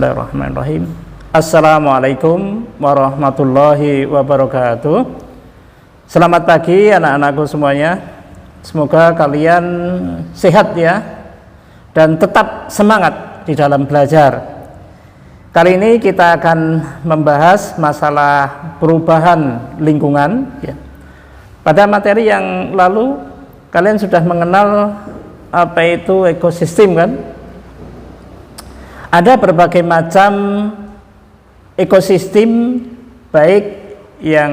Bismillahirrahmanirrahim. Assalamualaikum warahmatullahi wabarakatuh. Selamat pagi anak-anakku semuanya. Semoga kalian sehat ya, dan tetap semangat di dalam belajar. Kali ini kita akan membahas masalah perubahan lingkungan ya. Pada materi yang lalu kalian sudah mengenal apa itu ekosistem kan? Ada berbagai macam ekosistem, baik yang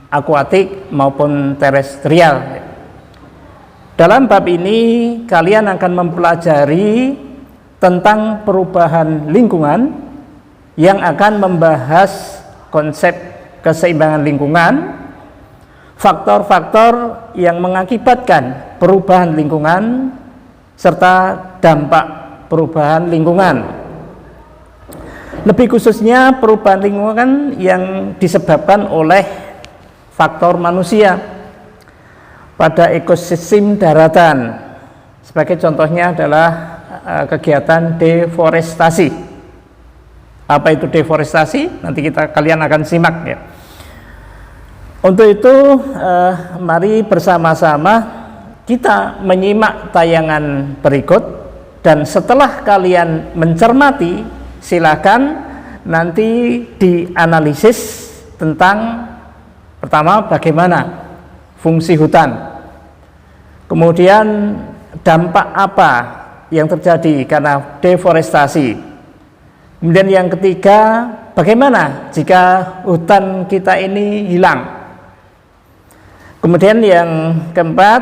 akuatik maupun terestrial. Dalam bab ini kalian akan mempelajari tentang perubahan lingkungan yang akan membahas konsep keseimbangan lingkungan, faktor-faktor yang mengakibatkan perubahan lingkungan, serta dampak perubahan lingkungan. Lebih khususnya perubahan lingkungan yang disebabkan oleh faktor manusia pada ekosistem daratan. Sebagai contohnya adalah kegiatan deforestasi. Apa itu deforestasi? Nanti kalian akan simak ya. Untuk itu mari bersama-sama kita menyimak tayangan berikut. Dan setelah kalian mencermati, silakan nanti dianalisis tentang pertama bagaimana fungsi hutan, kemudian dampak apa yang terjadi karena deforestasi, kemudian yang ketiga bagaimana jika hutan kita ini hilang, kemudian yang keempat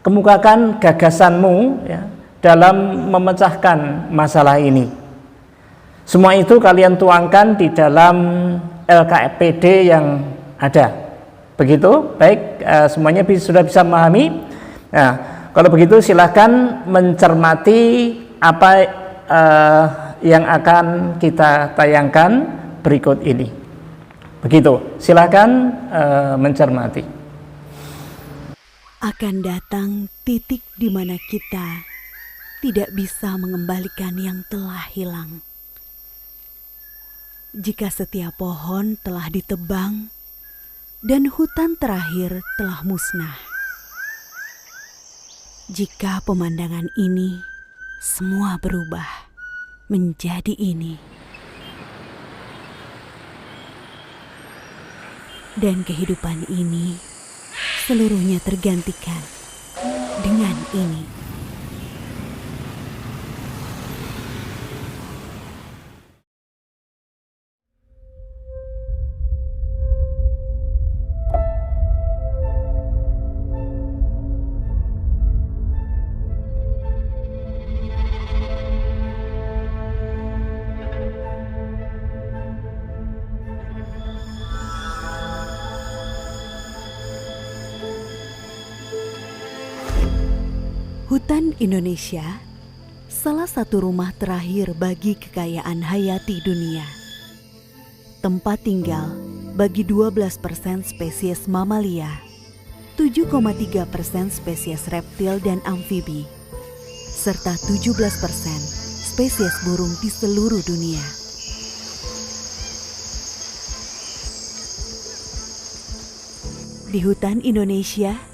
kemukakan gagasanmu ya, dalam memecahkan masalah ini. Semua itu kalian tuangkan di dalam LKPD yang ada. Begitu? Baik, semuanya sudah bisa memahami? Nah, kalau begitu silahkan mencermati apa yang akan kita tayangkan berikut ini. Begitu, silahkan mencermati. Akan datang titik di mana kita tidak bisa mengembalikan yang telah hilang. Jika setiap pohon telah ditebang dan hutan terakhir telah musnah. Jika pemandangan ini semua berubah menjadi ini. Dan kehidupan ini seluruhnya tergantikan dengan ini. Hutan Indonesia, salah satu rumah terakhir bagi kekayaan hayati dunia. Tempat tinggal bagi 12% spesies mamalia, 7,3% spesies reptil dan amfibi, serta 17% spesies burung di seluruh dunia. Di hutan Indonesia,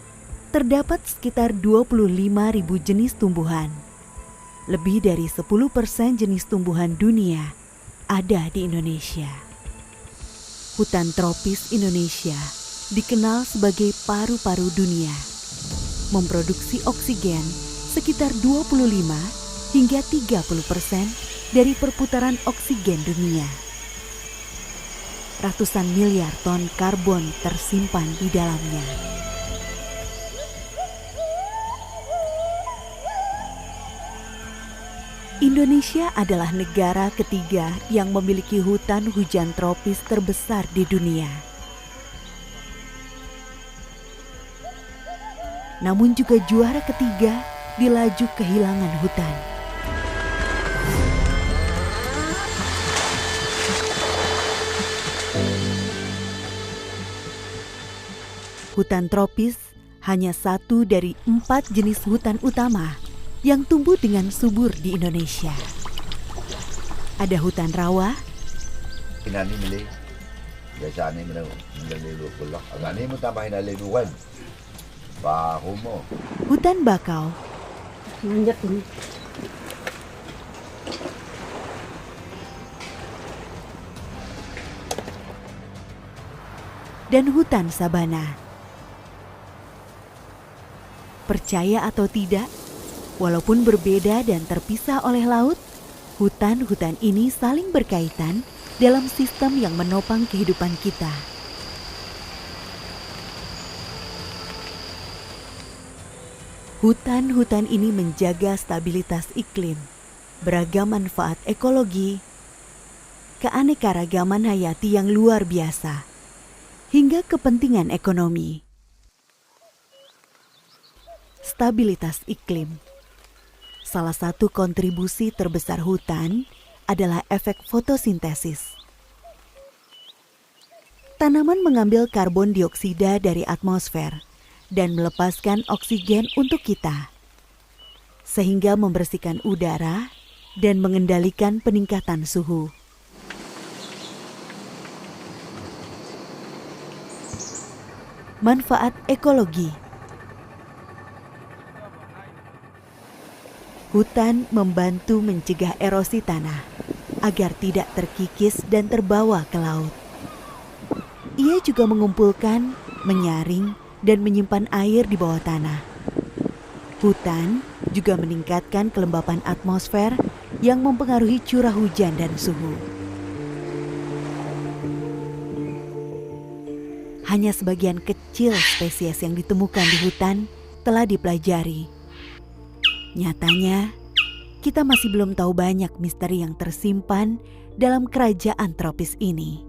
terdapat sekitar 25.000 jenis tumbuhan. Lebih dari 10% jenis tumbuhan dunia ada di Indonesia. Hutan tropis Indonesia dikenal sebagai paru-paru dunia. Memproduksi oksigen sekitar 25 hingga 30% dari perputaran oksigen dunia. Ratusan miliar ton karbon tersimpan di dalamnya. Indonesia adalah negara ketiga yang memiliki hutan hujan tropis terbesar di dunia. Namun juga juara ketiga di laju kehilangan hutan. Hutan tropis hanya satu dari 4 jenis hutan utama yang tumbuh dengan subur di Indonesia. Ada hutan rawa, Hinani milih. Biasa ni milih 20. Agak ni mu tambah hinali 2 kan. Bahu mo. hutan bakau, Manjat ini. dan hutan sabana. Percaya atau tidak, walaupun berbeda dan terpisah oleh laut, hutan-hutan ini saling berkaitan dalam sistem yang menopang kehidupan kita. Hutan-hutan ini menjaga stabilitas iklim, beragam manfaat ekologi, keanekaragaman hayati yang luar biasa, hingga kepentingan ekonomi. Stabilitas iklim. Salah satu kontribusi terbesar hutan adalah efek fotosintesis. Tanaman mengambil karbon dioksida dari atmosfer dan melepaskan oksigen untuk kita, sehingga membersihkan udara dan mengendalikan peningkatan suhu. Manfaat ekologi. Hutan membantu mencegah erosi tanah agar tidak terkikis dan terbawa ke laut. Ia juga mengumpulkan, menyaring, dan menyimpan air di bawah tanah. Hutan juga meningkatkan kelembapan atmosfer yang mempengaruhi curah hujan dan suhu. Hanya sebagian kecil spesies yang ditemukan di hutan telah dipelajari. Nyatanya, kita masih belum tahu banyak misteri yang tersimpan dalam kerajaan tropis ini.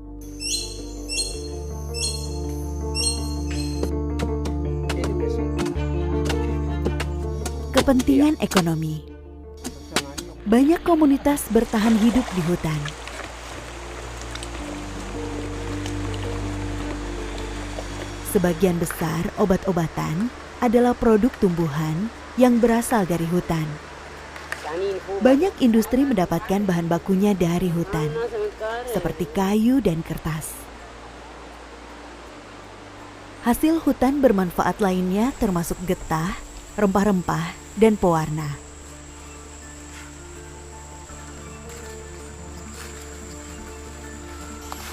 Kepentingan ekonomi. Banyak komunitas bertahan hidup di hutan. Sebagian besar obat-obatan adalah produk tumbuhan yang berasal dari hutan. Banyak industri mendapatkan bahan bakunya dari hutan, seperti kayu dan kertas. Hasil hutan bermanfaat lainnya termasuk getah, rempah-rempah, dan pewarna.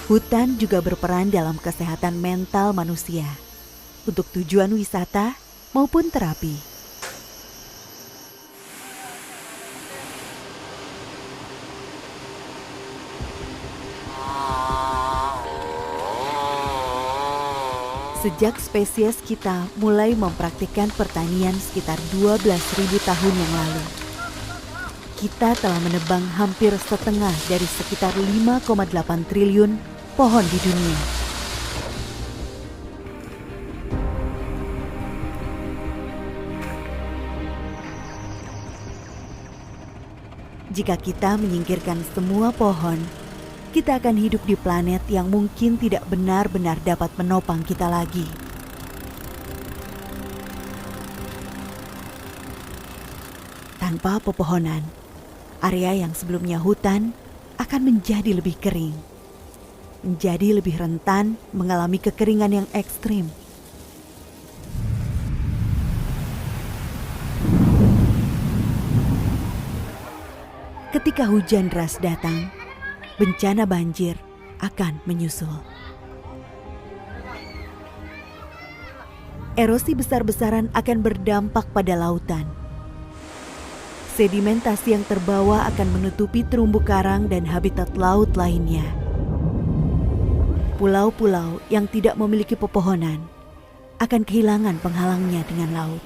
Hutan juga berperan dalam kesehatan mental manusia, untuk tujuan wisata maupun terapi. Sejak spesies kita mulai mempraktikkan pertanian sekitar 12.000 tahun yang lalu, kita telah menebang hampir setengah dari sekitar 5,8 triliun pohon di dunia. Jika kita menyingkirkan semua pohon, kita akan hidup di planet yang mungkin tidak benar-benar dapat menopang kita lagi. Tanpa pepohonan, area yang sebelumnya hutan akan menjadi lebih kering, menjadi lebih rentan mengalami kekeringan yang ekstrim. Ketika hujan deras datang, bencana banjir akan menyusul. Erosi besar-besaran akan berdampak pada lautan. Sedimentasi yang terbawa akan menutupi terumbu karang dan habitat laut lainnya. Pulau-pulau yang tidak memiliki pepohonan akan kehilangan penghalangnya dengan laut.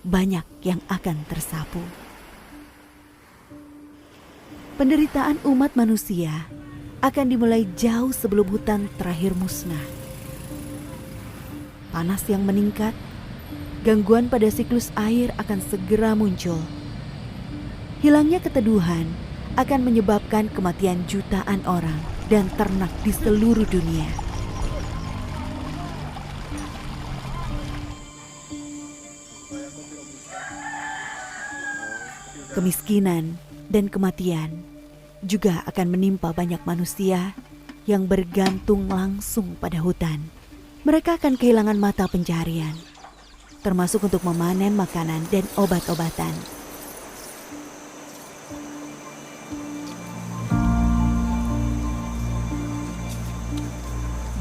Banyak yang akan tersapu. Penderitaan umat manusia akan dimulai jauh sebelum hutan terakhir musnah. Panas yang meningkat, gangguan pada siklus air akan segera muncul. Hilangnya keteduhan akan menyebabkan kematian jutaan orang dan ternak di seluruh dunia. Kemiskinan dan kematian juga akan menimpa banyak manusia yang bergantung langsung pada hutan. Mereka akan kehilangan mata pencaharian, termasuk untuk memanen makanan dan obat-obatan.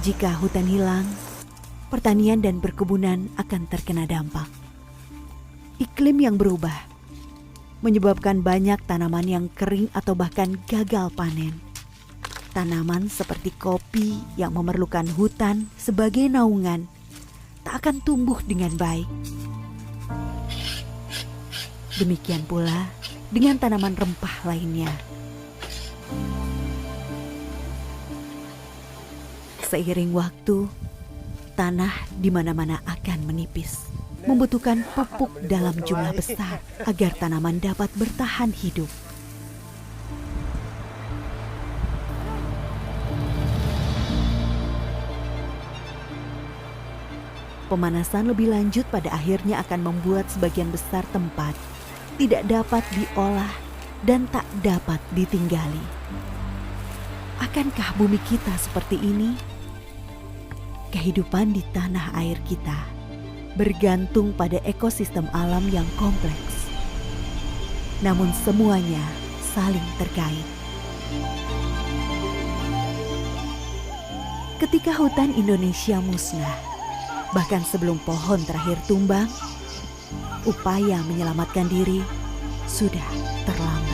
Jika hutan hilang, pertanian dan perkebunan akan terkena dampak. Iklim yang berubah menyebabkan banyak tanaman yang kering atau bahkan gagal panen. Tanaman seperti kopi yang memerlukan hutan sebagai naungan tak akan tumbuh dengan baik. Demikian pula dengan tanaman rempah lainnya. Seiring waktu, tanah di mana-mana akan menipis, membutuhkan pupuk dalam jumlah besar agar tanaman dapat bertahan hidup. Pemanasan lebih lanjut pada akhirnya akan membuat sebagian besar tempat tidak dapat diolah dan tak dapat ditinggali. Akankah bumi kita seperti ini? Kehidupan di tanah air kita bergantung pada ekosistem alam yang kompleks. Namun semuanya saling terkait. Ketika hutan Indonesia musnah, bahkan sebelum pohon terakhir tumbang, upaya menyelamatkan diri sudah terlambat.